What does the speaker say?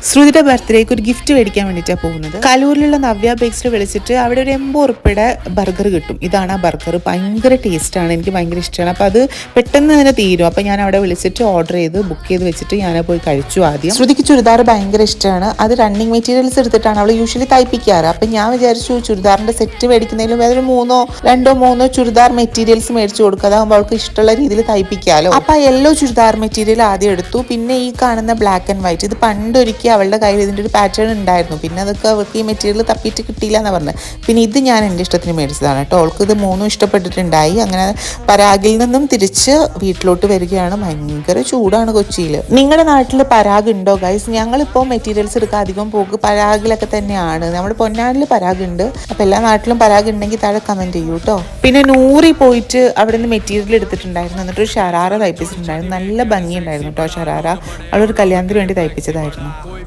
ശ്രുതിയുടെ ബർത്ത്ഡേക്ക് ഒരു ഗിഫ്റ്റ് മേടിക്കാൻ വേണ്ടിയിട്ടാണ് പോകുന്നത്. കലൂരിലുള്ള നവ്യ ബേക്സിൽ വിളിച്ചിട്ട് അവിടെ ഒരു 80 ബർഗർ കിട്ടും. ഇതാണ് ആ ബർഗർ. ഭയങ്കര ടേസ്റ്റാണ്, എനിക്ക് ഭയങ്കര ഇഷ്ടമാണ്. അപ്പോൾ അത് പെട്ടെന്ന് തന്നെ തീരും. അപ്പോൾ ഞാൻ അവിടെ വിളിച്ചിട്ട് ഓർഡർ ചെയ്ത് ബുക്ക് ചെയ്ത് വെച്ചിട്ട് ഞാൻ പോയി കഴിച്ചു. ആദ്യം ശ്രുതിക്ക് ചുരിദാർ ഭയങ്കര ഇഷ്ടമാണ്. അത് റണ്ണിങ് മെറ്റീരിയൽസ് എടുത്തിട്ടാണ് അവൾ യൂഷ്വലി തയ്പ്പിക്കാറ്. അപ്പം ഞാൻ വിചാരിച്ചു ചുരിദാറിൻ്റെ സെറ്റ് മേടിക്കുന്നതിലും അതൊരു 2-3 ചുരിദാർ മെറ്റീരിയൽസ് മേടിച്ചു കൊടുക്കുക. അതാകുമ്പോൾ അവൾക്ക് ഇഷ്ടമുള്ള രീതിയിൽ തയ്പ്പിക്കാമല്ലോ. അപ്പോൾ ആ യെല്ലോ ചുരിദാർ മെറ്റീരിയൽ ആദ്യം എടുത്തു. പിന്നെ ഈ കാണുന്ന ബ്ലാക്ക് ആൻഡ് വൈറ്റ്, ഇത് പണ്ടൊരിക്കൽ അവളുടെ കയ്യിൽ ഇതിൻ്റെ ഒരു പാറ്റേൺ ഉണ്ടായിരുന്നു. പിന്നെ അതൊക്കെ അവൾക്ക് ഈ മെറ്റീരിയൽ തപ്പിയിട്ട് കിട്ടിയില്ല എന്ന് പറഞ്ഞത്. പിന്നെ ഇത് ഞാൻ എൻ്റെ ഇഷ്ടത്തിന് മേടിച്ചതാണ് കേട്ടോ. അവൾക്ക് ഇത് 3 ഇഷ്ടപ്പെട്ടിട്ടുണ്ടായി. അങ്ങനെ പരാഗിൽ നിന്നും തിരിച്ച് വീട്ടിലോട്ട് വരികയാണ്. ഭയങ്കര ചൂടാണ് കൊച്ചിയിൽ. നിങ്ങളുടെ നാട്ടിൽ പരാഗ് ഉണ്ടോ ഗൈസ്? ഞങ്ങളിപ്പോൾ മെറ്റീരിയൽസ് എടുക്കാൻ അധികം പോക്ക് പരാഗിലൊക്കെ തന്നെയാണ്. നമ്മുടെ പൊന്നാനിൽ പരാഗ് ഉണ്ട്. അപ്പോൾ എല്ലാ നാട്ടിലും പരാഗ് ഉണ്ടെങ്കിൽ താഴെ കമൻറ്റ് ചെയ്യൂ കേട്ടോ. പിന്നെ നൂറി പോയിട്ട് അവിടെ നിന്ന് മെറ്റീരിയൽ എടുത്തിട്ടുണ്ടായിരുന്നു. എന്നിട്ടൊരു ഷറാറ തയ്പ്പിച്ചിട്ടുണ്ടായിരുന്നു. നല്ല ഭംഗിയുണ്ടായിരുന്നു കേട്ടോ ഷറാറ. അവളൊരു കല്യാണത്തിന് വേണ്ടി തയ്പ്പിച്ചതായിരുന്നു.